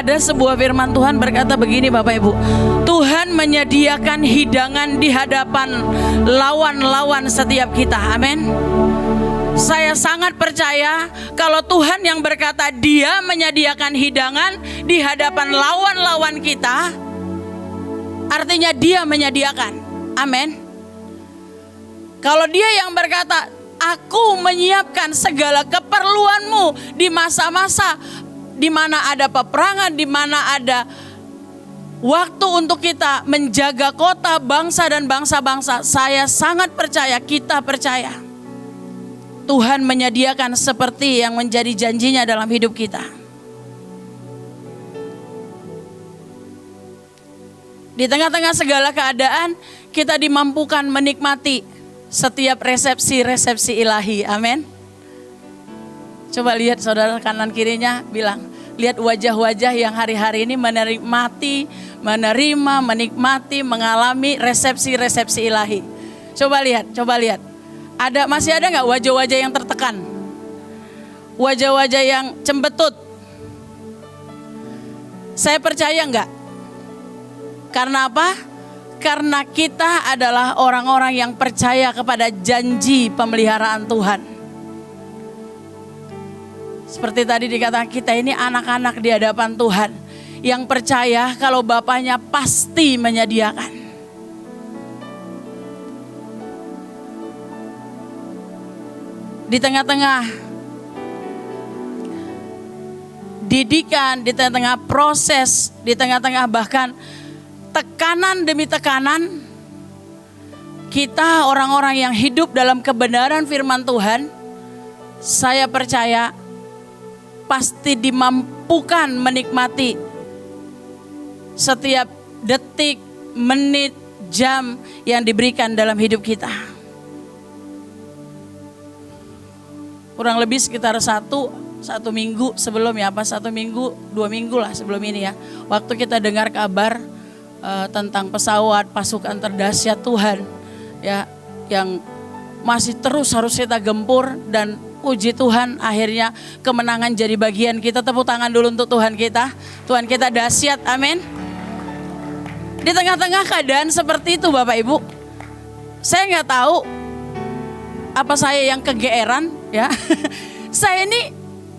Ada sebuah firman Tuhan berkata begini Bapak Ibu. Tuhan menyediakan hidangan di hadapan lawan-lawan setiap kita. Amin. Saya sangat percaya kalau Tuhan yang berkata Dia menyediakan hidangan di hadapan lawan-lawan kita, artinya Dia menyediakan. Amin. Kalau Dia yang berkata, Aku menyiapkan segala keperluanmu di masa-masa di mana ada peperangan, di mana ada waktu untuk kita menjaga kota, bangsa dan bangsa-bangsa. Saya sangat percaya, kita percaya Tuhan menyediakan seperti yang menjadi janjinya dalam hidup kita. Di tengah-tengah segala keadaan, kita dimampukan menikmati setiap resepsi-resepsi ilahi. Amin. Coba lihat saudara kanan kirinya, bilang, lihat wajah-wajah yang hari-hari ini menerima, menikmati, mengalami resepsi-resepsi ilahi. Coba lihat. Masih ada nggak wajah-wajah yang tertekan? Wajah-wajah yang cembetut? Saya percaya nggak? Karena apa? Karena kita adalah orang-orang yang percaya kepada janji pemeliharaan Tuhan. Seperti tadi dikatakan, kita ini anak-anak di hadapan Tuhan yang percaya kalau Bapaknya pasti menyediakan. Di tengah-tengah didikan, di tengah-tengah proses, di tengah-tengah bahkan tekanan demi tekanan, kita orang-orang yang hidup dalam kebenaran firman Tuhan, saya percaya pasti dimampukan menikmati setiap detik, menit, jam yang diberikan dalam hidup kita. Kurang lebih sekitar satu minggu sebelum ya, satu minggu, 2 minggu lah sebelum ini ya. Waktu kita dengar kabar tentang pesawat pasukan terdahsyat Tuhan ya, yang masih terus harus kita gempur, dan puji Tuhan akhirnya kemenangan jadi bagian kita. Tepuk tangan dulu untuk Tuhan kita. Tuhan kita dahsyat, amin. Di tengah-tengah keadaan seperti itu Bapak Ibu, saya nggak tahu apa saya yang kegeeran ya. Saya ini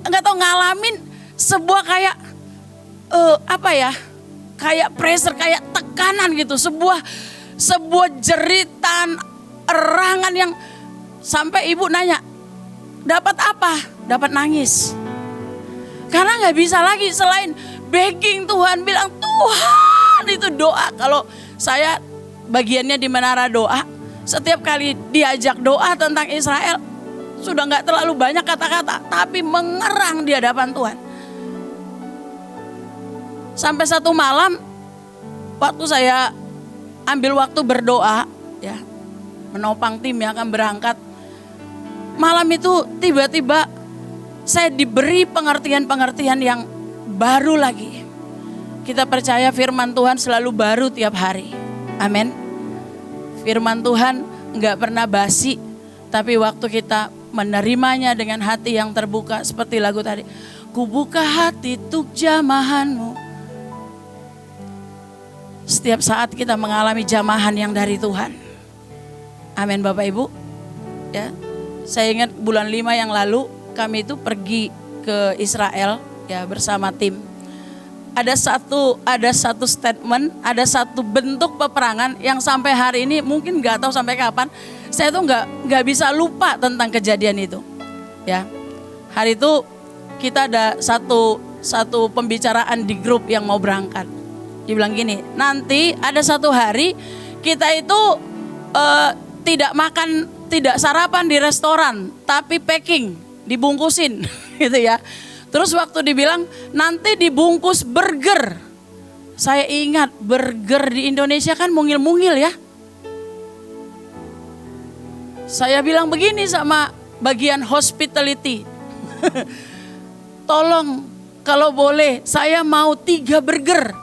nggak tahu ngalamin sebuah kayak kayak pressure, kayak tekanan gitu, sebuah jeritan, erangan yang sampai ibu nanya, dapat apa? Dapat nangis. Karena gak bisa lagi selain begging Tuhan, bilang Tuhan, itu doa. Kalau saya bagiannya di menara doa, setiap kali diajak doa tentang Israel, sudah gak terlalu banyak kata-kata, tapi mengerang di hadapan Tuhan. Sampai satu malam, waktu saya ambil waktu berdoa, ya, menopang tim yang akan berangkat, malam itu tiba-tiba saya diberi pengertian-pengertian yang baru lagi. Kita percaya firman Tuhan selalu baru tiap hari. Amin. Firman Tuhan enggak pernah basi, tapi waktu kita menerimanya dengan hati yang terbuka, seperti lagu tadi, ku buka hati untuk jamahanmu. Setiap saat kita mengalami jamahan yang dari Tuhan. Amin Bapak Ibu. Ya. Saya ingat bulan 5 yang lalu kami itu pergi ke Israel ya bersama tim. Ada satu statement, ada satu bentuk peperangan yang sampai hari ini mungkin nggak tahu sampai kapan. Saya tuh nggak bisa lupa tentang kejadian itu. Ya, hari itu kita ada satu pembicaraan di grup yang mau berangkat. Dia bilang gini, nanti ada satu hari kita itu tidak sarapan di restoran, tapi packing, dibungkusin gitu ya. Terus waktu dibilang nanti dibungkus burger. Saya ingat burger di Indonesia kan mungil-mungil ya. Saya bilang begini sama bagian hospitality. Tolong kalau boleh saya mau 3 burger.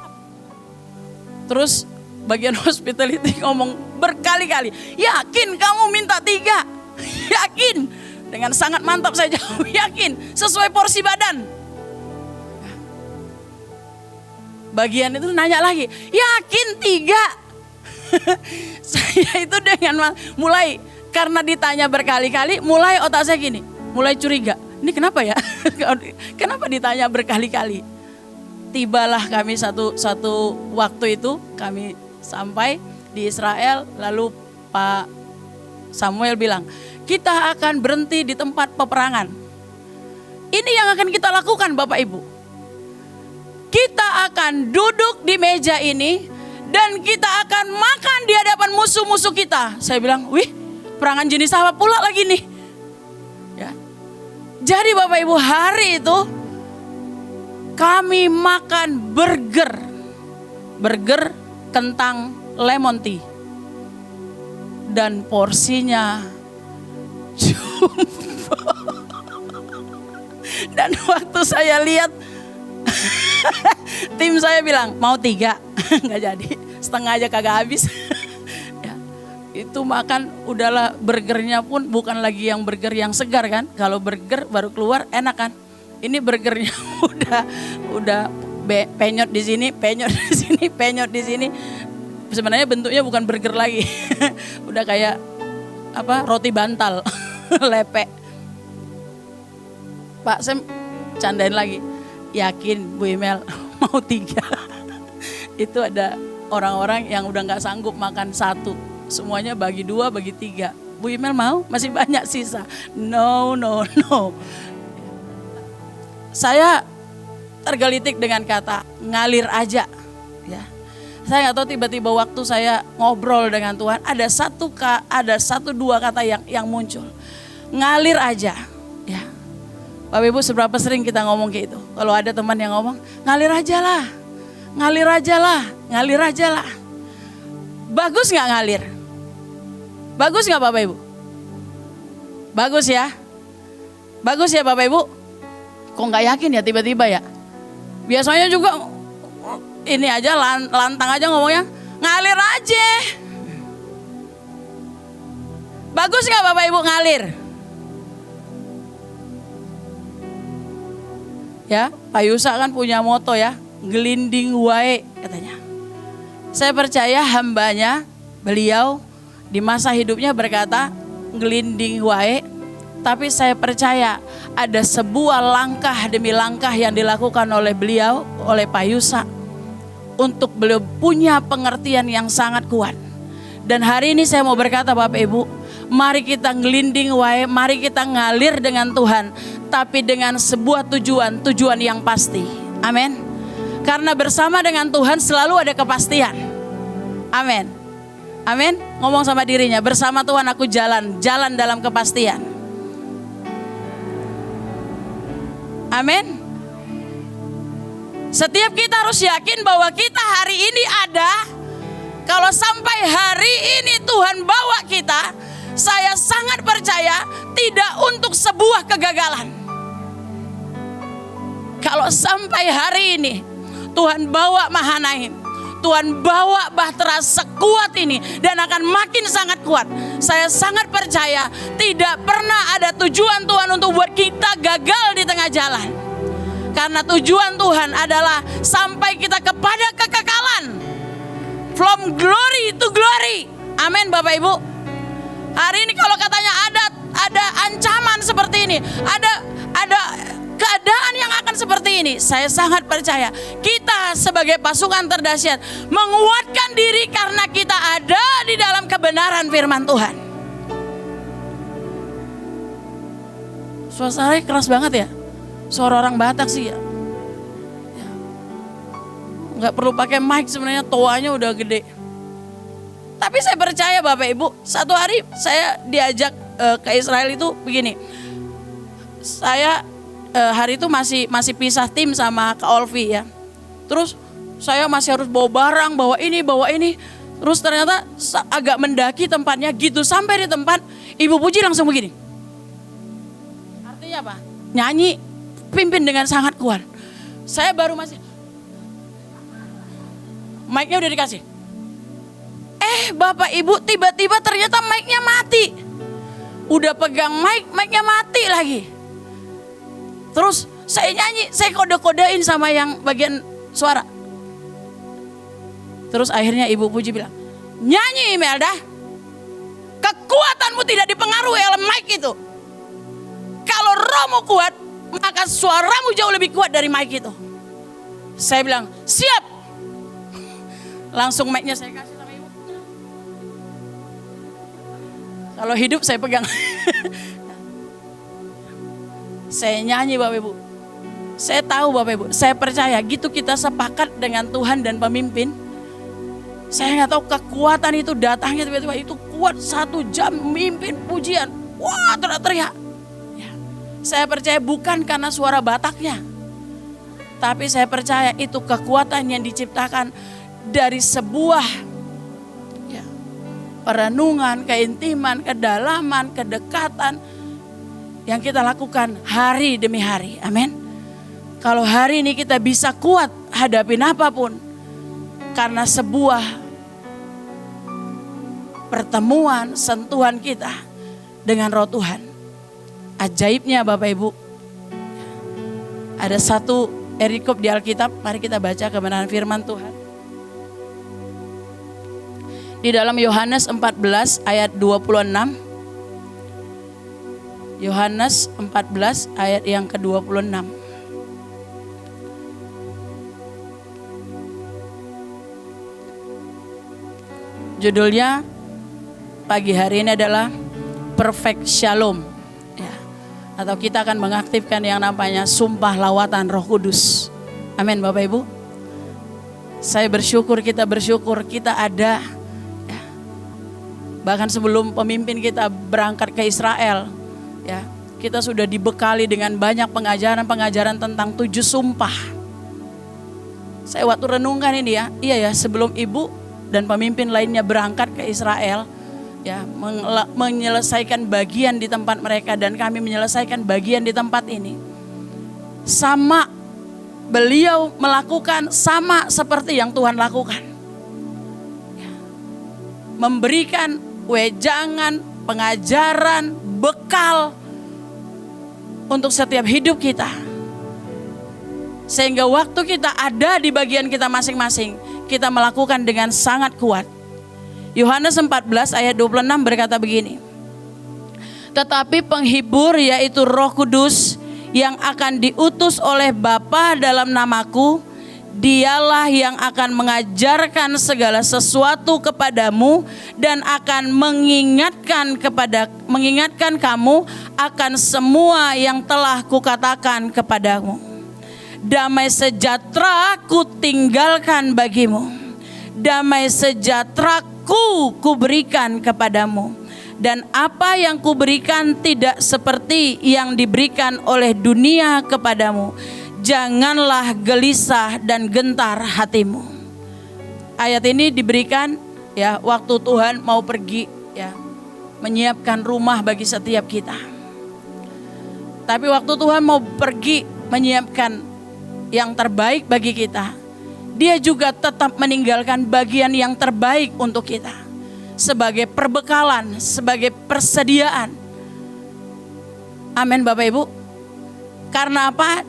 Terus bagian hospitality ngomong berkali-kali, yakin kamu minta 3? Yakin? Dengan sangat mantap saya jawab, yakin, sesuai porsi badan. bagian itu nanya lagi, yakin 3? Saya itu dengan mulai, karena ditanya berkali-kali, mulai otak saya gini, mulai curiga. Ini kenapa ya? Kenapa ditanya berkali-kali? Tibalah kami satu waktu itu, kami sampai di Israel, lalu Pak Samuel bilang, kita akan berhenti di tempat peperangan. Ini yang akan kita lakukan Bapak Ibu. Kita akan duduk di meja ini dan kita akan makan di hadapan musuh-musuh kita. Saya bilang, wih, perangan jenis apa pula lagi nih? Ya. Jadi Bapak Ibu, hari itu kami makan burger kentang lemon tea. Dan porsinya jumbo. Dan waktu saya lihat, tim saya bilang mau 3, nggak jadi, setengah aja kagak habis. Ya, itu makan udahlah, burgernya pun bukan lagi yang burger yang segar kan. Kalau burger baru keluar enak kan. Ini burgernya udah penyot di sini, penyot di sini, penyot di sini. Sebenarnya bentuknya bukan burger lagi, udah kayak roti bantal, lepek. Pak Sam candain lagi, yakin Bu Imel mau 3? Itu ada orang-orang yang udah nggak sanggup makan 1, semuanya bagi 2, bagi 3. Bu Imel mau? Masih banyak sisa. No. Saya tergelitik dengan kata ngalir aja. Ya, saya nggak tahu, tiba-tiba waktu saya ngobrol dengan Tuhan, ada 1-2 kata yang muncul, ngalir aja. Ya. Bapak Ibu, seberapa sering kita ngomong kayak itu? Kalau ada teman yang ngomong, ngalir aja lah. Bagus gak ngalir? Bagus gak Bapak Ibu? Bagus ya? Bagus ya Bapak Ibu? Kok gak yakin ya tiba-tiba ya? Biasanya juga ini aja lantang aja ngomongnya, ngalir aja. Bagus gak Bapak Ibu ngalir? Ya, Pak Yusa kan punya moto ya, gelinding wae katanya. Saya percaya hambanya, beliau di masa hidupnya berkata gelinding wae, tapi saya percaya ada sebuah langkah demi langkah yang dilakukan oleh beliau, oleh Pak Yusa, untuk beliau punya pengertian yang sangat kuat. Dan hari ini saya mau berkata Bapak Ibu, mari kita gelinding wae, mari kita ngalir dengan Tuhan, tapi dengan sebuah tujuan yang pasti. Amin. Karena bersama dengan Tuhan selalu ada kepastian. Amin. Amin. Ngomong sama dirinya, bersama Tuhan aku jalan dalam kepastian. Amin. Setiap kita harus yakin bahwa kita hari ini ada. Kalau sampai hari ini Tuhan bawa kita, saya sangat percaya tidak untuk sebuah kegagalan. Kalau sampai hari ini Tuhan bawa Mahanaim, Tuhan bawa Bahtera sekuat ini dan akan makin sangat kuat. Saya sangat percaya tidak pernah ada tujuan Tuhan untuk buat kita gagal di tengah jalan. Karena tujuan Tuhan adalah sampai kita kepada kekekalan. From glory to glory. Amin Bapak Ibu. Hari ini kalau katanya ada ancaman seperti ini, ada keadaan yang akan seperti ini, saya sangat percaya kita sebagai pasukan terdahsyat menguatkan diri karena kita ada di dalam kebenaran firman Tuhan. Suasananya keras banget ya, suara orang Batak sih ya. Nggak perlu pakai mic sebenarnya, toanya udah gede. Tapi saya percaya Bapak Ibu, satu hari saya diajak ke Israel itu begini. Saya hari itu masih pisah tim sama Kak Olvi ya. Terus saya masih harus bawa barang, bawa ini. Terus ternyata agak mendaki tempatnya gitu. Sampai di tempat Ibu Puji langsung begini. Artinya apa? Nyanyi, pimpin dengan sangat kuat. Saya baru masih, mic-nya udah dikasih. Bapak Ibu, tiba-tiba ternyata mic-nya mati. Udah pegang mic-nya mati lagi. Terus saya nyanyi, saya kode-kodein sama yang bagian suara. Terus akhirnya Ibu Puji bilang, nyanyi Imelda, kekuatanmu tidak dipengaruhi oleh mic itu. Kalau rohmu kuat, maka suaramu jauh lebih kuat dari mic itu. Saya bilang, siap. Langsung mic-nya saya kasih sama Ibu. Kalau hidup saya pegang. Saya nyanyi Bapak Ibu. Saya tahu Bapak Ibu, saya percaya gitu kita sepakat dengan Tuhan dan pemimpin. Saya nggak tahu kekuatan itu datangnya tiba-tiba itu kuat 1 jam memimpin pujian. Wah, teriak-teriak. Ya. Saya percaya bukan karena suara Bataknya. Tapi saya percaya itu kekuatan yang diciptakan dari sebuah ya, perenungan, keintiman, kedalaman, kedekatan yang kita lakukan hari demi hari. Amin. Kalau hari ini kita bisa kuat hadapin apapun karena sebuah pertemuan, sentuhan kita dengan Roh Tuhan. Ajaibnya Bapak Ibu, ada satu perikop di Alkitab, mari kita baca kebenaran firman Tuhan. Di dalam Yohanes 14 ayat 26. Yohanes 14 ayat yang ke-26. Judulnya pagi hari ini adalah Perfect Shalom ya. Atau kita akan mengaktifkan yang namanya sumpah lawatan Roh Kudus. Amin Bapak Ibu. Saya bersyukur, kita ada ya. Bahkan sebelum pemimpin kita berangkat ke Israel ya, kita sudah dibekali dengan banyak pengajaran-pengajaran tentang 7 sumpah. Saya waktu renungkan ini ya, iya ya, sebelum Ibu dan pemimpin lainnya berangkat ke Israel ya, menyelesaikan bagian di tempat mereka dan kami menyelesaikan bagian di tempat ini. Sama beliau melakukan sama seperti yang Tuhan lakukan. Ya. Memberikan wejangan, pengajaran, bekal untuk setiap hidup kita. Sehingga waktu kita ada di bagian kita masing-masing, kita melakukan dengan sangat kuat. Yohanes 14 ayat 26 berkata begini. Tetapi penghibur yaitu Roh Kudus yang akan diutus oleh Bapa dalam namaku, dialah yang akan mengajarkan segala sesuatu kepadamu dan akan mengingatkan kamu akan semua yang telah kukatakan kepadamu. Damai sejahtera ku tinggalkan bagimu, damai sejahteraku kuberikan kepadamu, dan apa yang kuberikan tidak seperti yang diberikan oleh dunia kepadamu. Janganlah gelisah dan gentar hatimu. Ayat ini diberikan ya waktu Tuhan mau pergi ya, menyiapkan rumah bagi setiap kita. Tapi waktu Tuhan mau pergi menyiapkan yang terbaik bagi kita, Dia juga tetap meninggalkan bagian yang terbaik untuk kita sebagai perbekalan, sebagai persediaan. Amin Bapak Ibu. Karena apa?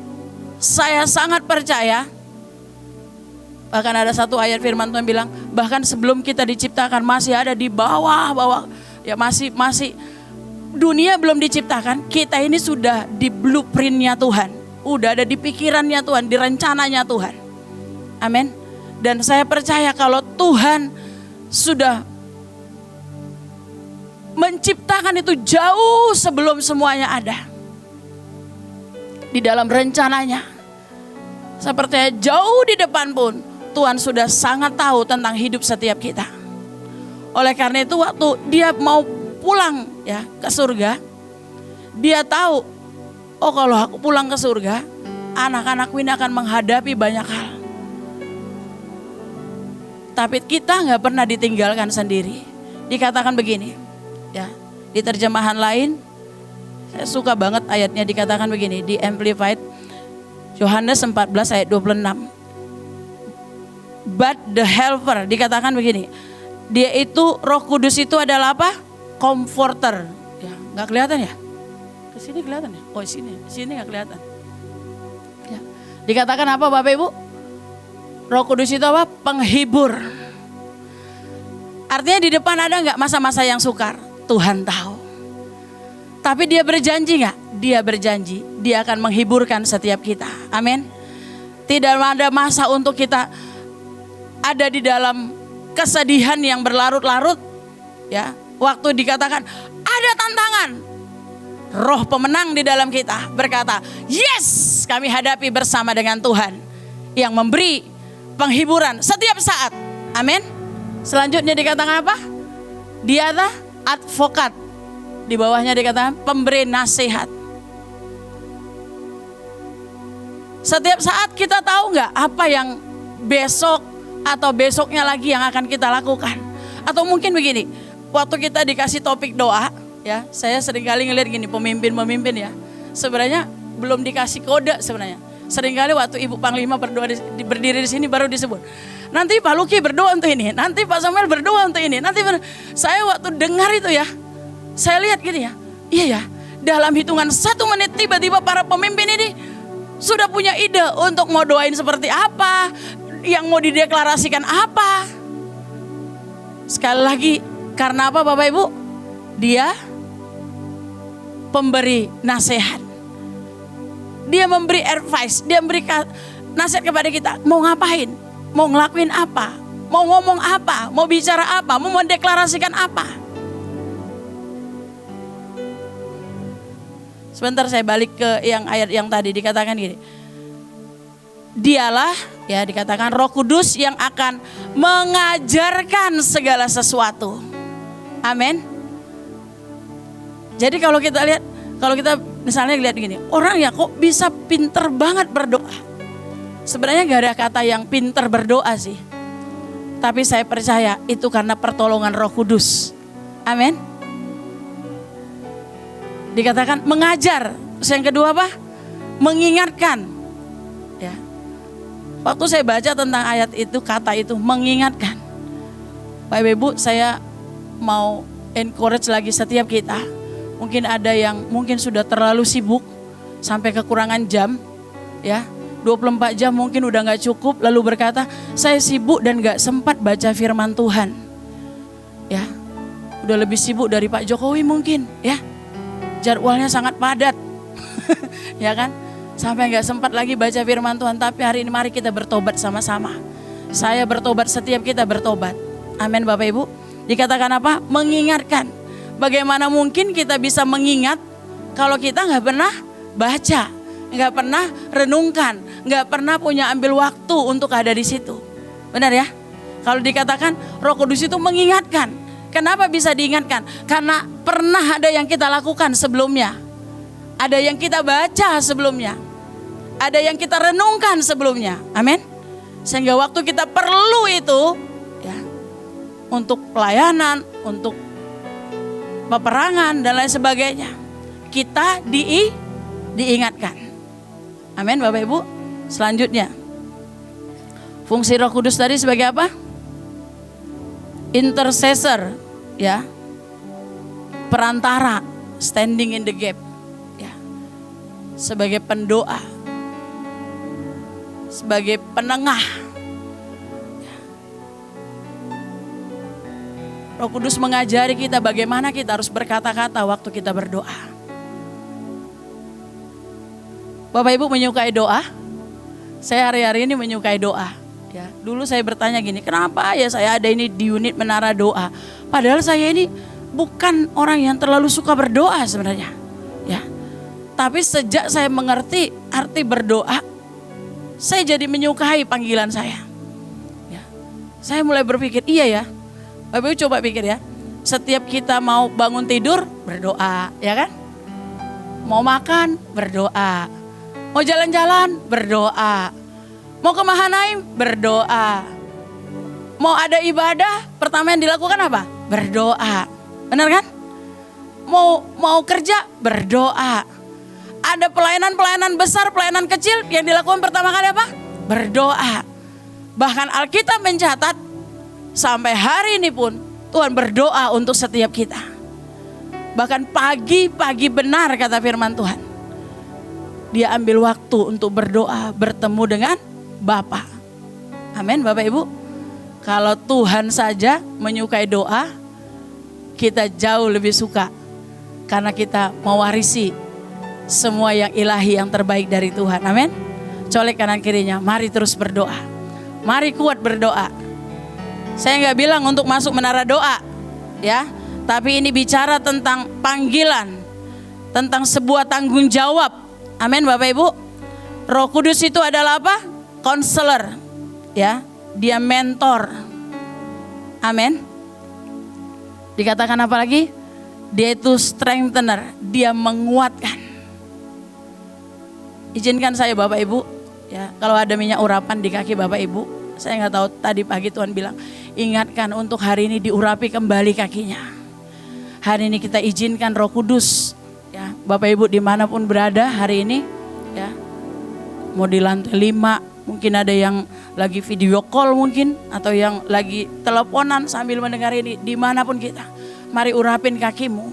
Saya sangat percaya, bahkan ada satu ayat firman Tuhan bilang, bahkan sebelum kita diciptakan masih ada di bawah ya, masih dunia belum diciptakan, kita ini sudah di blueprintnya Tuhan. Udah ada di pikirannya Tuhan, di rencananya Tuhan. Amin. Dan saya percaya kalau Tuhan sudah menciptakan itu jauh sebelum semuanya ada. Di dalam rencananya. Saya percaya jauh di depan pun Tuhan sudah sangat tahu tentang hidup setiap kita. Oleh karena itu waktu Dia mau pulang ya ke surga, Dia tahu, oh kalau aku pulang ke surga, anak-anakku ini akan menghadapi banyak hal. Tapi kita gak pernah ditinggalkan sendiri. Dikatakan begini, ya, di terjemahan lain, saya suka banget ayatnya dikatakan begini, di Amplified, Yohanes 14 ayat 26. But the helper, dikatakan begini, Dia itu, Roh Kudus itu adalah apa? Comforter. Ya, gak kelihatan ya? Sini kelihatan ya? Oh sini nggak kelihatan. Ya. Dikatakan apa Bapak Ibu? Roh Kudus itu apa? Penghibur. Artinya di depan ada nggak masa-masa yang sukar? Tuhan tahu. Tapi dia berjanji nggak? Dia berjanji, dia akan menghiburkan setiap kita. Amin. Tidak ada masa untuk kita ada di dalam kesedihan yang berlarut-larut. Ya, waktu dikatakan ada tantangan, roh pemenang di dalam kita berkata, yes, kami hadapi bersama dengan Tuhan yang memberi penghiburan setiap saat. Amin. Selanjutnya dikatakan apa? Dia adalah advokat. Di bawahnya dikatakan pemberi nasihat. Setiap saat kita tahu nggak apa yang besok atau besoknya lagi yang akan kita lakukan. Atau mungkin begini, waktu kita dikasih topik doa, ya, saya seringkali ngelihat gini, pemimpin ya, sebenarnya belum dikasih kode sebenarnya. Seringkali waktu Ibu Panglima berdiri di sini baru disebut. Nanti Pak Luki berdoa untuk ini, nanti Pak Samuel berdoa untuk ini, saya waktu dengar itu ya, saya lihat gini ya, iya ya, dalam hitungan 1 menit tiba-tiba para pemimpin ini sudah punya ide untuk mau doain seperti apa, yang mau dideklarasikan apa. Sekali lagi, karena apa Bapak Ibu? Dia pemberi nasihat. Dia memberi advice, dia memberi nasihat kepada kita. Mau ngapain? Mau ngelakuin apa? Mau ngomong apa? Mau bicara apa? Mau mendeklarasikan apa? Sebentar saya balik ke yang ayat yang tadi dikatakan gini. Dialah, ya dikatakan Roh Kudus yang akan mengajarkan segala sesuatu. Amin. Jadi kalau kita lihat, kalau kita misalnya lihat gini, orang ya kok bisa pinter banget berdoa. Sebenarnya gak ada kata yang pinter berdoa sih. Tapi saya percaya itu karena pertolongan Roh Kudus. Amin. Dikatakan mengajar. Terus yang kedua apa? Mengingatkan. Ya. Waktu saya baca tentang ayat itu, kata itu mengingatkan. Bapak Ibu, saya mau encourage lagi setiap kita. Mungkin ada yang mungkin sudah terlalu sibuk sampai kekurangan jam, ya 24 jam mungkin udah gak cukup, lalu berkata saya sibuk dan gak sempat baca firman Tuhan. Ya, udah lebih sibuk dari Pak Jokowi mungkin, ya jadwalnya sangat padat. Ya kan, sampai gak sempat lagi baca firman Tuhan. Tapi hari ini mari kita bertobat sama-sama. Saya bertobat, setiap kita bertobat. Amin Bapak Ibu. Dikatakan apa? Mengingatkan. Bagaimana mungkin kita bisa mengingat kalau kita gak pernah baca, gak pernah renungkan, gak pernah punya ambil waktu untuk ada di situ. Benar ya? Kalau dikatakan Roh Kudus itu mengingatkan. Kenapa bisa diingatkan? Karena pernah ada yang kita lakukan sebelumnya. Ada yang kita baca sebelumnya. Ada yang kita renungkan sebelumnya. Amin. Sehingga waktu kita perlu itu, ya, untuk pelayanan, untuk peperangan dan lain sebagainya, kita diingatkan. Amin Bapak Ibu. Selanjutnya, fungsi Roh Kudus tadi sebagai apa? Intercessor, ya, perantara, standing in the gap, ya, sebagai pendoa, sebagai penengah. Ya. Roh Kudus mengajari kita bagaimana kita harus berkata-kata waktu kita berdoa. Bapak Ibu menyukai doa? Saya hari-hari ini menyukai doa. Ya, dulu saya bertanya gini, kenapa ya saya ada ini di unit menara doa? Padahal saya ini bukan orang yang terlalu suka berdoa sebenarnya. Ya, tapi sejak saya mengerti arti berdoa, saya jadi menyukai panggilan saya. Ya, saya mulai berpikir, iya ya, Bapak Ibu coba pikir ya, setiap kita mau bangun tidur berdoa, ya kan? Mau makan berdoa, mau jalan-jalan berdoa. Mau ke Mahanaim berdoa. Mau ada ibadah, pertama yang dilakukan apa? Berdoa. Benar kan? Mau kerja berdoa. Ada pelayanan besar, pelayanan kecil, yang dilakukan pertama kali apa? Berdoa. Bahkan Alkitab mencatat sampai hari ini pun Tuhan berdoa untuk setiap kita. Bahkan pagi-pagi benar kata firman Tuhan. Dia ambil waktu untuk berdoa, bertemu dengan Bapa. Amin Bapak Ibu. Kalau Tuhan saja menyukai doa, kita jauh lebih suka. Karena kita mewarisi semua yang ilahi, yang terbaik dari Tuhan. Amin. Colek kanan kirinya, mari terus berdoa. Mari kuat berdoa. Saya nggak bilang untuk masuk menara doa, ya. Tapi ini bicara tentang panggilan, tentang sebuah tanggung jawab. Amin, Bapak Ibu. Roh Kudus itu adalah apa? Konselor, ya. Dia mentor. Amin. Dikatakan apa lagi? Dia itu strengthener, dia menguatkan. Izinkan saya Bapak Ibu, ya, kalau ada minyak urapan di kaki Bapak Ibu, saya nggak tahu tadi pagi Tuhan bilang, ingatkan untuk hari ini diurapi kembali kakinya. Hari ini kita izinkan Roh Kudus, ya, Bapak Ibu dimanapun berada hari ini, ya, mau di lantai 5, mungkin ada yang lagi video call mungkin, atau yang lagi teleponan sambil mendengar ini, dimanapun kita, mari urapin kakimu,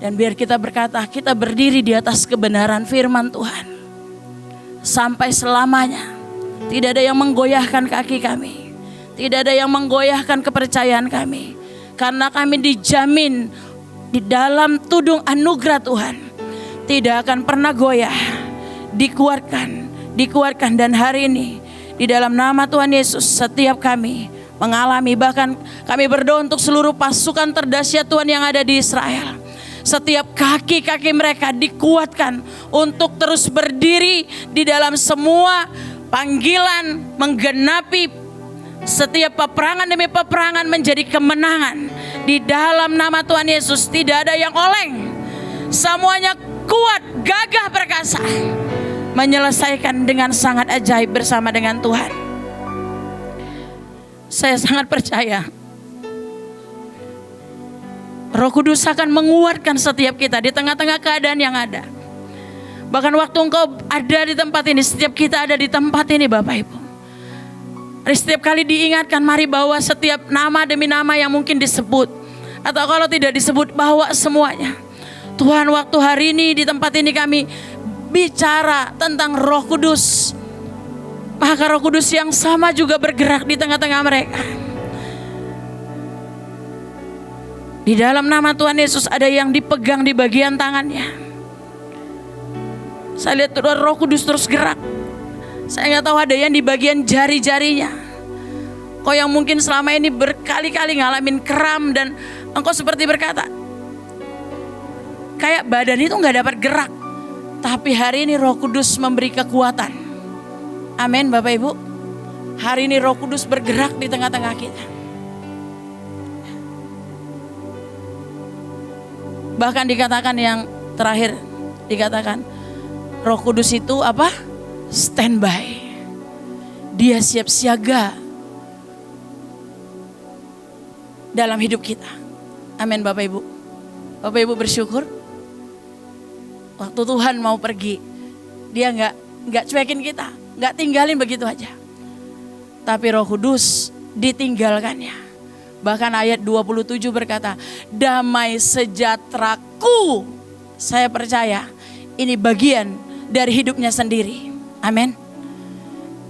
dan biar kita berkata, kita berdiri di atas kebenaran firman Tuhan sampai selamanya. Tidak ada yang menggoyahkan kaki kami, tidak ada yang menggoyahkan kepercayaan kami, karena kami dijamin di dalam tudung anugerah Tuhan, tidak akan pernah goyah, dikuatkan. Dan hari ini di dalam nama Tuhan Yesus, setiap kami mengalami, bahkan kami berdoa untuk seluruh pasukan terdahsyat Tuhan yang ada di Israel. Setiap kaki-kaki mereka dikuatkan untuk terus berdiri di dalam semua panggilan, menggenapi setiap peperangan demi peperangan menjadi kemenangan. Di dalam nama Tuhan Yesus tidak ada yang oleng. Semuanya kuat, gagah, perkasa, menyelesaikan dengan sangat ajaib bersama dengan Tuhan. Saya sangat percaya Roh Kudus akan menguatkan setiap kita di tengah-tengah keadaan yang ada. Bahkan waktu engkau ada di tempat ini, setiap kita ada di tempat ini Bapak Ibu, setiap kali diingatkan, mari bawa setiap nama demi nama yang mungkin disebut, atau kalau tidak disebut, bawa semuanya. Tuhan, waktu hari ini di tempat ini kami bicara tentang Roh Kudus, maka Roh Kudus yang sama juga bergerak di tengah-tengah mereka. Di dalam nama Tuhan Yesus ada yang dipegang di bagian tangannya. Saya lihat Roh Kudus terus gerak. Saya nggak tahu ada yang di bagian jari-jarinya. Kau yang mungkin selama ini berkali-kali ngalamin kram dan engkau seperti berkata, kayak badan itu nggak dapat gerak. Tapi hari ini Roh Kudus memberi kekuatan. Amin Bapak Ibu. Hari ini Roh Kudus bergerak di tengah-tengah kita. Bahkan dikatakan yang terakhir, dikatakan Roh Kudus itu apa? Standby. Dia siap siaga dalam hidup kita. Amin Bapak Ibu. Bapak Ibu bersyukur waktu Tuhan mau pergi, dia nggak cuekin kita, nggak tinggalin begitu aja. Tapi Roh Kudus ditinggalkannya. Bahkan ayat 27 berkata, damai sejahteraku. Saya percaya ini bagian dari hidupnya sendiri. Amin.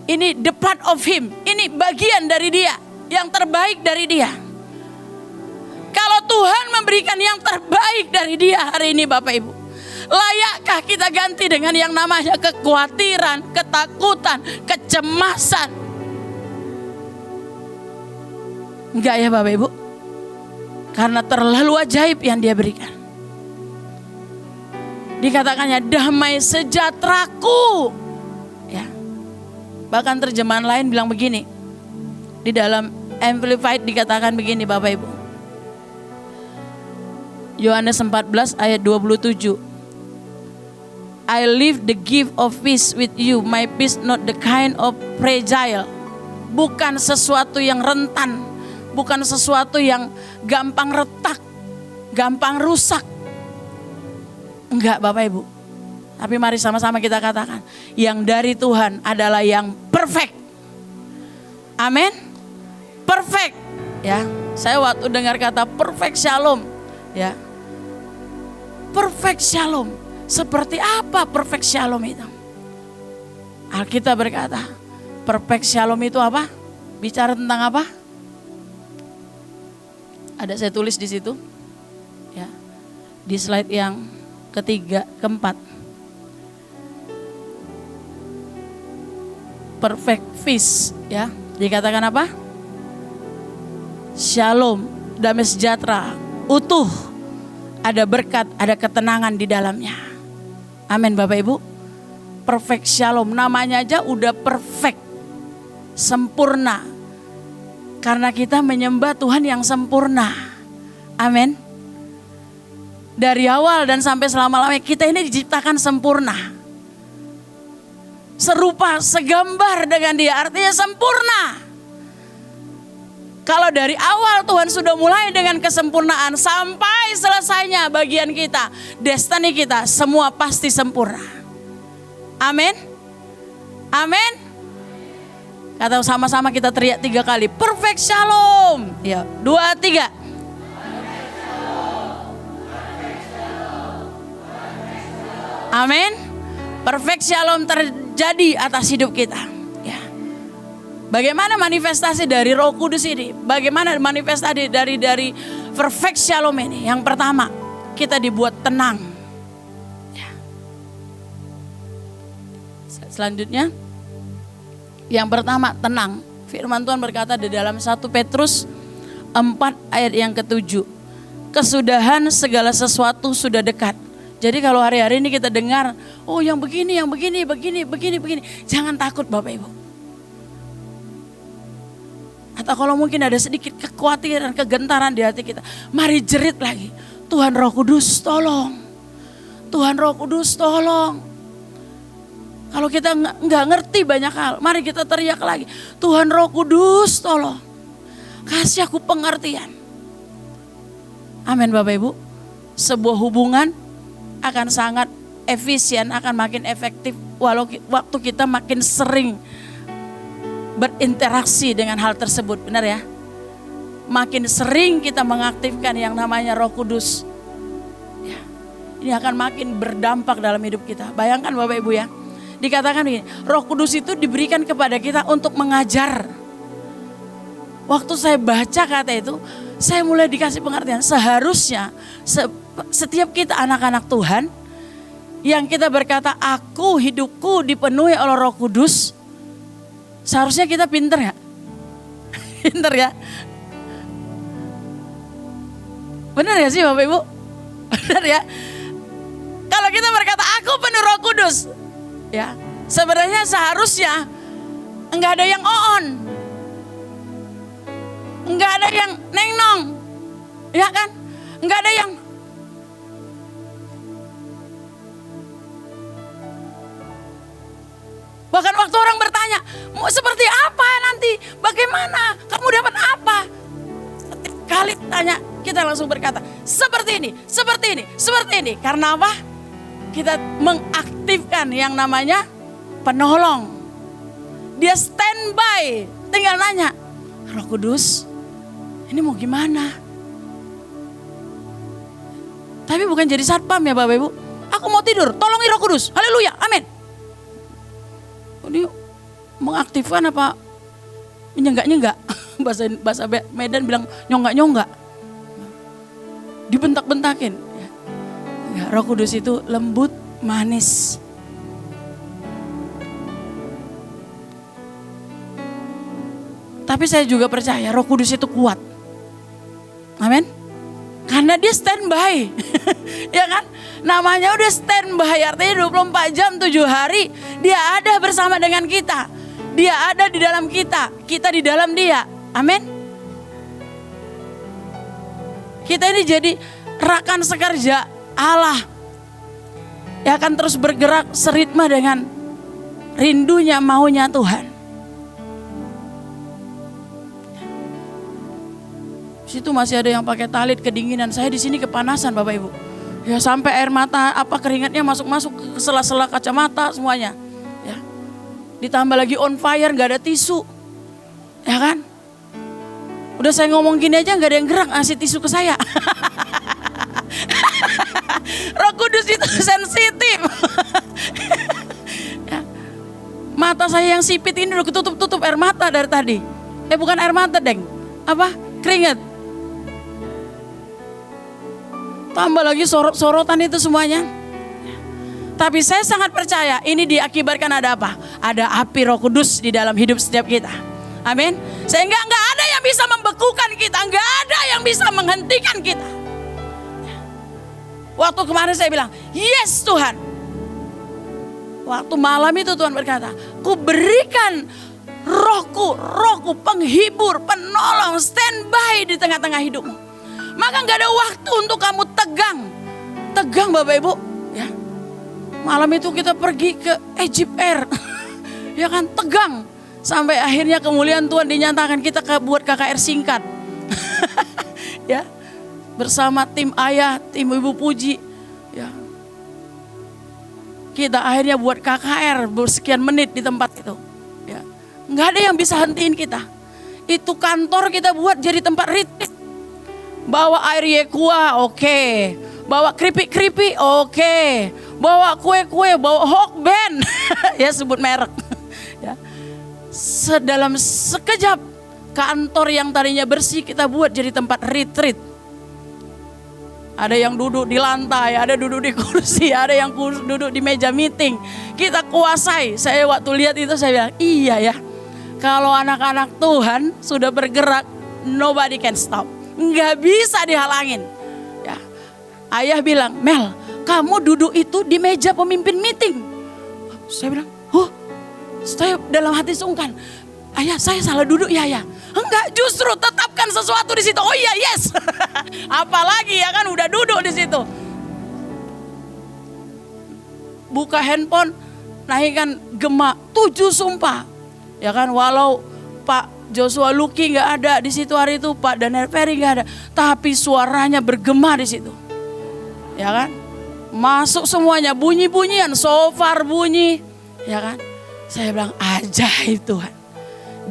Ini the part of him. Ini bagian dari dia, yang terbaik dari dia. Kalau Tuhan memberikan yang terbaik dari dia hari ini Bapak Ibu, layakkah kita ganti dengan yang namanya kekhawatiran, ketakutan, kecemasan? Enggak ya Bapak Ibu. Karena terlalu ajaib yang dia berikan. Dikatakannya damai sejahteraku. Ya. Bahkan terjemahan lain bilang begini. Di dalam Amplified dikatakan begini Bapak Ibu. Yohanes 14 ayat 27. I leave the gift of peace with you. My peace not the kind of fragile. Bukan sesuatu yang rentan. Bukan sesuatu yang gampang retak, gampang rusak. Enggak Bapak Ibu. Tapi mari sama-sama kita katakan, yang dari Tuhan adalah yang perfect. Amin. Perfect. Ya, saya waktu dengar kata perfect shalom, ya. Perfect shalom. Seperti apa perfect shalom itu? Alkitab berkata, perfect shalom itu apa? Bicara tentang apa? Ada saya tulis di situ. Ya. Di slide yang keempat. Perfect peace, ya. Dikatakan apa? Shalom, damai sejahtera, utuh, ada berkat, ada ketenangan di dalamnya. Amin Bapak Ibu. Perfect shalom, namanya aja udah perfect, sempurna. Karena kita menyembah Tuhan yang sempurna. Amin. Dari awal dan sampai selama-lamanya kita ini diciptakan sempurna. Serupa, segambar dengan Dia, artinya sempurna. Kalau dari awal Tuhan sudah mulai dengan kesempurnaan sampai selesainya bagian kita, destiny kita, semua pasti sempurna. Amin. Amin. Kata sama-sama kita teriak 3 kali, perfect shalom. Ya, 2, 3. Amin. Perfect shalom terjadi atas hidup kita. Ya. Bagaimana manifestasi dari Roh Kudus ini? Bagaimana manifestasi dari perfect shalom ini? Yang pertama, kita dibuat tenang. Ya. Selanjutnya, yang pertama tenang. Firman Tuhan berkata di dalam 1 Petrus 4 ayat yang ke-7. Kesudahan segala sesuatu sudah dekat. Jadi kalau hari-hari ini kita dengar, oh yang begini. Jangan takut Bapak Ibu. Atau kalau mungkin ada sedikit kekhawatiran, kegentaran di hati kita. Mari jerit lagi. Tuhan Roh Kudus tolong. Tuhan Roh Kudus tolong. Kalau kita nggak ngerti banyak hal, mari kita teriak lagi. Tuhan Roh Kudus tolong. Kasih aku pengertian. Amin Bapak Ibu. Sebuah hubungan akan sangat efisien, akan makin efektif walau waktu kita makin sering berinteraksi dengan hal tersebut. Benar ya? Makin sering kita mengaktifkan yang namanya Roh Kudus. Ya, ini akan makin berdampak dalam hidup kita. Bayangkan Bapak Ibu ya. Dikatakan begini, Roh Kudus itu diberikan kepada kita untuk mengajar. Waktu saya baca kata itu, saya mulai dikasih pengertian. Seharusnya setiap kita anak-anak Tuhan, yang kita berkata, aku hidupku dipenuhi oleh Roh Kudus, seharusnya kita pinter ya? Pinter ya? Benar ya sih Bapak Ibu? Benar ya? Kalau kita berkata, aku penuh Roh Kudus, ya, sebenarnya seharusnya enggak ada yang on, enggak ada yang nengnong, ya kan? Enggak ada yang bahkan waktu orang bertanya, mau seperti apa nanti? Bagaimana? Kamu dapat apa? Setiap kali tanya, kita langsung berkata, seperti ini, seperti ini, seperti ini. Karena apa? Kita mengaktifkan yang namanya penolong. Dia standby, tinggal nanya, Roh Kudus, ini mau gimana? Tapi bukan jadi satpam ya Bapak Ibu. Aku mau tidur, tolongi Roh Kudus. Haleluya, amin. Ini mengaktifkan apa? Menyenggak-nyenggak. Bahasa Medan bilang nyonggak-nyonggak. Dibentak-bentakin. Ya, Roh Kudus itu lembut, manis. Tapi saya juga percaya Roh Kudus itu kuat. Amin. Karena dia standby. Ya kan? Namanya udah standby, artinya 24 jam 7 hari dia ada bersama dengan kita. Dia ada di dalam kita, kita di dalam dia. Amin. Kita ini jadi rekan sekerja Allah. Dia akan terus bergerak seritma dengan rindunya, maunya Tuhan. Situ masih ada yang pakai talit kedinginan. Saya di sini kepanasan Bapak Ibu. Ya sampai air mata, apa keringatnya masuk-masuk ke sela-sela kacamata semuanya. Ya. Ditambah lagi on fire, nggak ada tisu. Ya kan? Udah saya ngomong gini aja nggak ada yang gerak ngasih tisu ke saya. Roh Kudus itu sensitif. Ya. Mata saya yang sipit ini udah ketutup-tutup air mata dari tadi. Bukan air mata, Deng. Apa? Keringat. Tambah lagi sorot-sorotan itu semuanya. Tapi saya sangat percaya ini diakibatkan ada apa? Ada api Roh Kudus di dalam hidup setiap kita. Amin. Sehingga nggak ada yang bisa membekukan kita, nggak ada yang bisa menghentikan kita. Waktu kemarin saya bilang, yes Tuhan. Waktu malam itu Tuhan berkata, ku berikan rohku penghibur, penolong, standby di tengah-tengah hidupmu. Maka nggak ada waktu untuk kamu tegang Bapak Ibu. Ya. Malam itu kita pergi ke Egypt Air, ya kan, tegang. Sampai akhirnya kemuliaan Tuhan dinyatakan, kita buat KKR singkat. Ya. Bersama tim ayah, tim Ibu Puji. Ya. Kita akhirnya buat KKR bersekian menit di tempat itu. Ya. Nggak ada yang bisa hentiin kita. Itu kantor kita buat jadi tempat retreat. Bawa air Yekua, oke. Bawa keripik-keripik, oke. Bawa kue-kue, bawa Hokben. Ya, sebut merek. Ya. Dalam sekejap, kantor yang tadinya bersih kita buat jadi tempat retreat. Ada yang duduk di lantai, ada duduk di kursi, ada yang duduk di meja meeting. Kita kuasai. Saya waktu lihat itu saya bilang, iya ya. Kalau anak-anak Tuhan sudah bergerak, nobody can stop. Nggak bisa dihalangin. Ya. Ayah bilang, Mel, kamu duduk itu di meja pemimpin meeting. Saya bilang, saya dalam hati sungkan. Ayah, saya salah duduk ya ayah. Enggak, justru tetapkan sesuatu di situ. Oh iya, yes. Apalagi ya kan udah duduk di situ. Buka handphone, naikkan gema 7 sumpah. Ya kan, walau Pak Joshua Luki nggak ada di situ hari itu, Pak Daniel Ferry nggak ada, tapi suaranya bergema di situ, ya kan? Masuk semuanya, bunyi-bunyian, shofar bunyi, ya kan? Saya bilang ajaib Tuhan,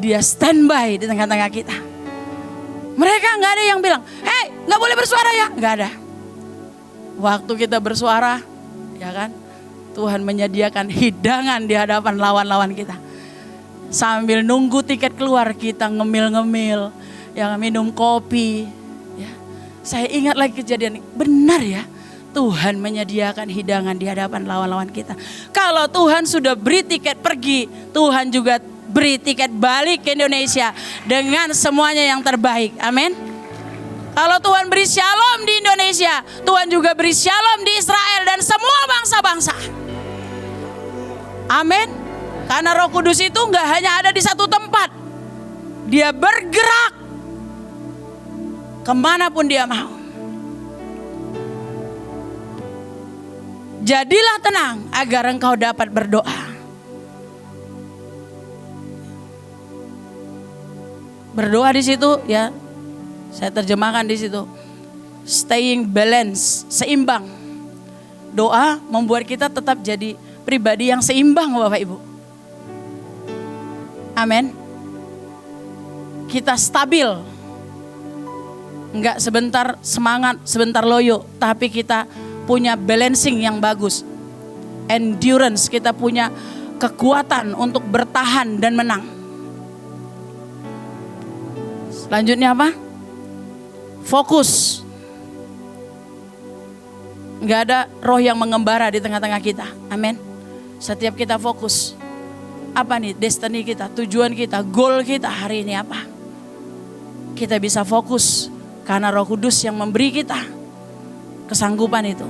Dia standby di tengah-tengah kita. Mereka nggak ada yang bilang, hei nggak boleh bersuara ya, nggak ada. Waktu kita bersuara, ya kan? Tuhan menyediakan hidangan di hadapan lawan-lawan kita. Sambil nunggu tiket keluar kita ngemil-ngemil, yang minum kopi. Ya. Saya ingat lagi kejadian, benar ya, Tuhan menyediakan hidangan di hadapan lawan-lawan kita. Kalau Tuhan sudah beri tiket pergi, Tuhan juga beri tiket balik ke Indonesia dengan semuanya yang terbaik. Amin. Kalau Tuhan beri shalom di Indonesia, Tuhan juga beri shalom di Israel dan semua bangsa-bangsa. Amin. Karena Roh Kudus itu nggak hanya ada di satu tempat. Dia bergerak kemanapun Dia mau. Jadilah tenang agar engkau dapat berdoa. Berdoa di situ ya, saya terjemahkan di situ. Staying balance, seimbang. Doa membuat kita tetap jadi pribadi yang seimbang, Bapak Ibu. Amin. Kita stabil. Enggak sebentar semangat, sebentar loyo. Tapi kita punya balancing yang bagus. Endurance, kita punya kekuatan untuk bertahan dan menang. Selanjutnya apa? Fokus. Enggak ada roh yang mengembara di tengah-tengah kita. Amin. Setiap kita fokus. Apa nih destiny kita, tujuan kita, goal kita hari ini apa? Kita bisa fokus karena Roh Kudus yang memberi kita kesanggupan itu.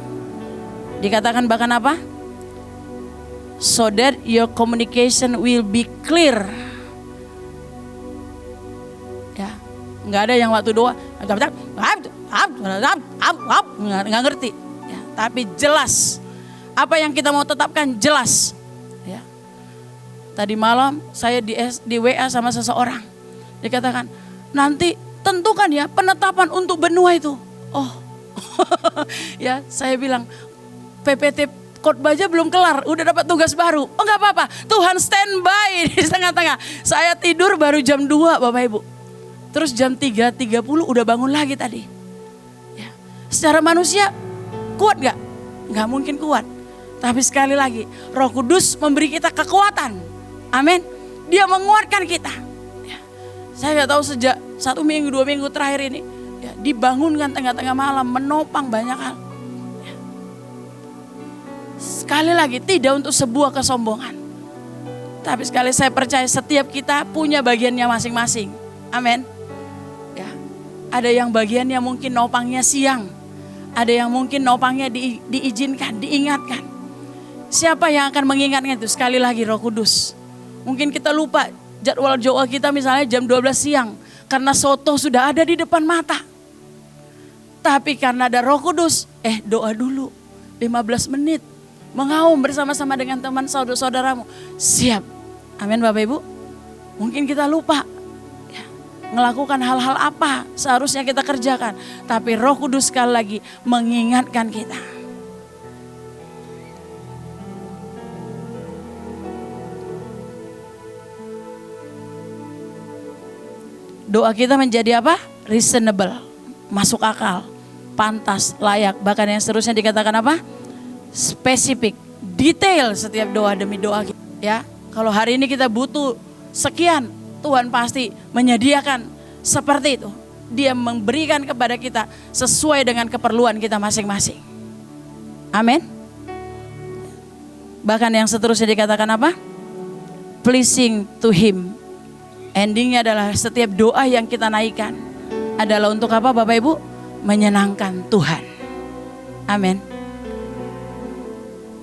Dikatakan bahkan apa? So that your communication will be clear. Ya, nggak ada yang waktu doa nggak ngerti. Ya, tapi jelas apa yang kita mau tetapkan jelas. Tadi malam saya di WA sama seseorang. Dikatakan, nanti tentukan ya penetapan untuk benua itu. Oh, ya saya bilang, PPT khotbah aja belum kelar, udah dapat tugas baru. Oh gak apa-apa, Tuhan standby di tengah-tengah. Saya tidur baru jam 2 Bapak Ibu. Terus jam 3.30 udah bangun lagi tadi. Ya. Secara manusia kuat gak? Gak mungkin kuat. Tapi sekali lagi, Roh Kudus memberi kita kekuatan. Amin. Dia menguatkan kita. Ya. Saya gak tahu sejak 1 minggu 2 minggu terakhir ini. Ya, dibangunkan tengah-tengah malam, menopang banyak hal. Sekali lagi, tidak untuk sebuah kesombongan. Tapi sekali saya percaya setiap kita punya bagiannya masing-masing. Amin. Ya. Ada yang bagiannya mungkin nopangnya siang. Ada yang mungkin nopangnya diizinkan, diingatkan. Siapa yang akan mengingatnya itu? Sekali lagi Roh Kudus. Mungkin kita lupa jadwal doa kita misalnya jam 12 siang. Karena soto sudah ada di depan mata. Tapi karena ada Roh Kudus, doa dulu 15 menit. Mengaum bersama-sama dengan teman saudara-saudaramu. Siap. Amin Bapak Ibu. Mungkin kita lupa ya, melakukan hal-hal apa seharusnya kita kerjakan. Tapi Roh Kudus sekali lagi mengingatkan kita. Doa kita menjadi apa? Reasonable, masuk akal, pantas, layak. Bahkan yang seterusnya dikatakan apa? Spesifik, detail setiap doa demi doa kita. Ya, kalau hari ini kita butuh sekian, Tuhan pasti menyediakan seperti itu. Dia memberikan kepada kita sesuai dengan keperluan kita masing-masing. Amin. Bahkan yang seterusnya dikatakan apa? Pleasing to Him. Endingnya adalah setiap doa yang kita naikkan adalah untuk apa Bapak Ibu? Menyenangkan Tuhan. Amin.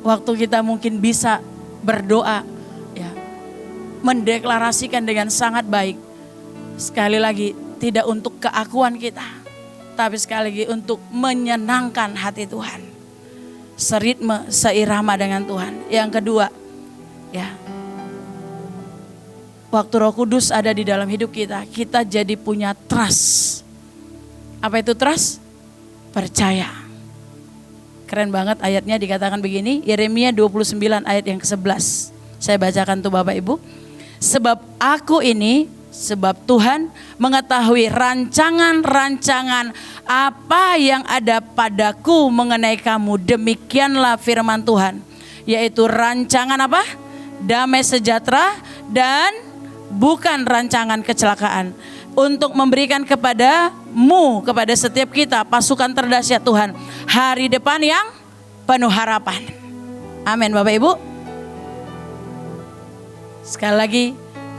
Waktu kita mungkin bisa berdoa, ya, mendeklarasikan dengan sangat baik. Sekali lagi tidak untuk keakuan kita, tapi sekali lagi untuk menyenangkan hati Tuhan. Seritme, seirama dengan Tuhan. Yang kedua, ya, waktu Roh Kudus ada di dalam hidup kita, kita jadi punya trust. Apa itu trust? Percaya. Keren banget ayatnya dikatakan begini, Yeremia 29 ayat yang ke-11. Saya bacakan tuh Bapak Ibu. Sebab sebab Tuhan mengetahui rancangan-rancangan apa yang ada padaku mengenai kamu. Demikianlah firman Tuhan. Yaitu rancangan apa? Damai sejahtera dan bukan rancangan kecelakaan. Untuk memberikan kepadamu, kepada setiap kita, pasukan terdahsyat Tuhan, hari depan yang penuh harapan. Amin Bapak Ibu. Sekali lagi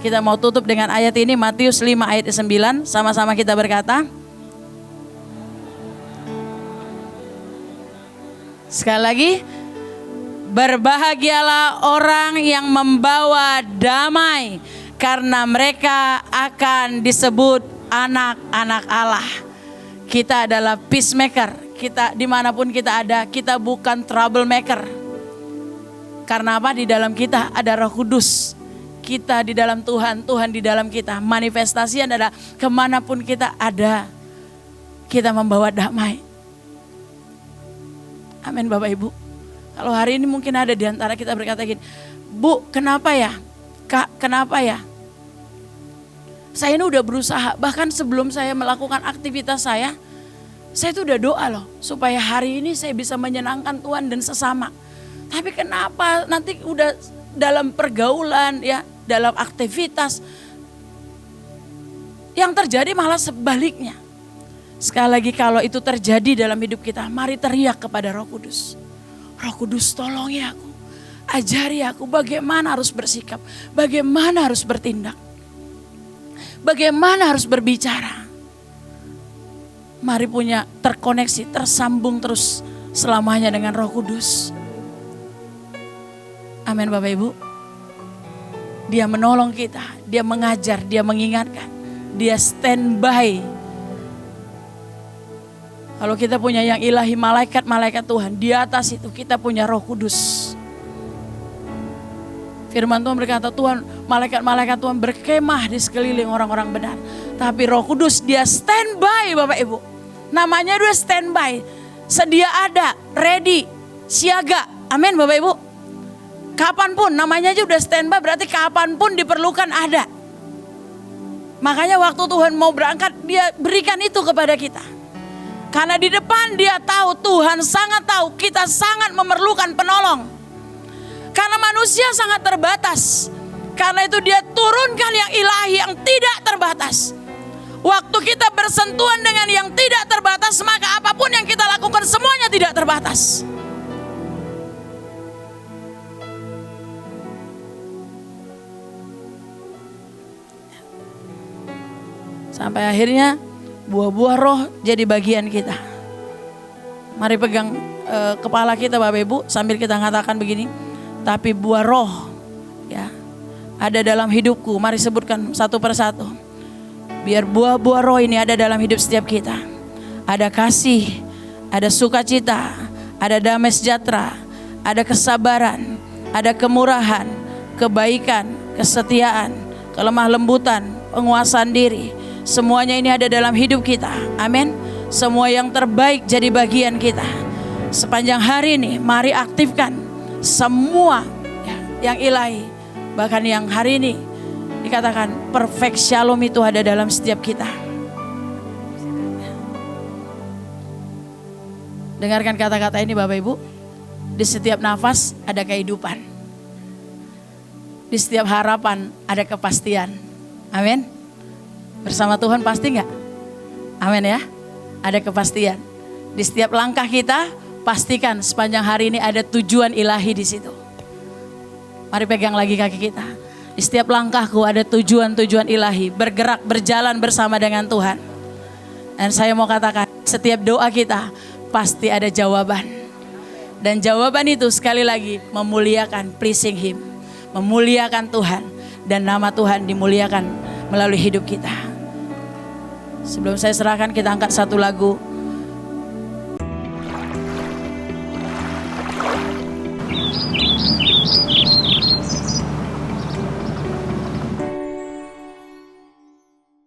kita mau tutup dengan ayat ini, Matius 5 ayat 9. Sama-sama kita berkata. Sekali lagi, berbahagialah orang yang membawa damai, karena mereka akan disebut anak-anak Allah. Kita adalah peacemaker. Kita dimanapun kita ada, kita bukan troublemaker. Karena apa? Di dalam kita ada Roh Kudus. Kita di dalam Tuhan, Tuhan di dalam kita. Manifestasi adalah kemanapun kita ada, kita membawa damai. Amin Bapak Ibu. Kalau hari ini mungkin ada di antara kita berkata gini, Bu, kenapa ya? Kak, kenapa ya? Saya ini udah berusaha, bahkan sebelum saya melakukan aktivitas saya itu udah doa loh, supaya hari ini saya bisa menyenangkan Tuhan dan sesama. Tapi kenapa nanti udah dalam pergaulan ya, dalam aktivitas, yang terjadi malah sebaliknya. Sekali lagi kalau itu terjadi dalam hidup kita, mari teriak kepada Roh Kudus. Roh Kudus tolongi aku, ajari aku bagaimana harus bersikap, bagaimana harus bertindak, bagaimana harus berbicara. Mari punya terkoneksi, tersambung terus selamanya dengan Roh Kudus. Amin Bapak Ibu. Dia menolong kita, dia mengajar, dia mengingatkan, dia standby. Kalau kita punya yang ilahi, malaikat-malaikat Tuhan, di atas itu kita punya Roh Kudus. Firman Tuhan berkata, Tuhan, malaikat-malaikat Tuhan berkemah di sekeliling orang-orang benar. Tapi Roh Kudus dia standby Bapak Ibu. Namanya dia standby. Sedia ada, ready, siaga. Amin Bapak Ibu. Kapanpun, namanya aja udah standby, berarti kapanpun diperlukan ada. Makanya waktu Tuhan mau berangkat, dia berikan itu kepada kita. Karena di depan dia tahu, Tuhan sangat tahu kita sangat memerlukan penolong. Karena manusia sangat terbatas. Karena itu dia turunkan yang ilahi yang tidak terbatas. Waktu kita bersentuhan dengan yang tidak terbatas, maka apapun yang kita lakukan semuanya tidak terbatas. Sampai akhirnya buah-buah roh jadi bagian kita. Mari pegang kepala kita Bapak Ibu sambil kita katakan begini. Tapi buah roh ya ada dalam hidupku. Mari sebutkan satu persatu. Biar buah-buah roh ini ada dalam hidup setiap kita. Ada kasih, ada sukacita, ada damai sejahtera, ada kesabaran, ada kemurahan, kebaikan, kesetiaan, kelemah lembutan, penguasaan diri. Semuanya ini ada dalam hidup kita. Amin. Semua yang terbaik jadi bagian kita. Sepanjang hari ini mari aktifkan semua yang ilahi. Bahkan yang hari ini dikatakan perfect shalom itu ada dalam setiap kita. Dengarkan kata-kata ini Bapak Ibu. Di setiap nafas ada kehidupan. Di setiap harapan ada kepastian. Amin. Bersama Tuhan pasti enggak? Amin ya. Ada kepastian. Di setiap langkah kita pastikan sepanjang hari ini ada tujuan ilahi di situ. Mari pegang lagi kaki kita. Di setiap langkahku ada tujuan-tujuan ilahi. Bergerak, berjalan bersama dengan Tuhan. Dan saya mau katakan, setiap doa kita pasti ada jawaban. Dan jawaban itu sekali lagi memuliakan, pleasing Him. Memuliakan Tuhan. Dan nama Tuhan dimuliakan melalui hidup kita. Sebelum saya serahkan, kita angkat satu lagu.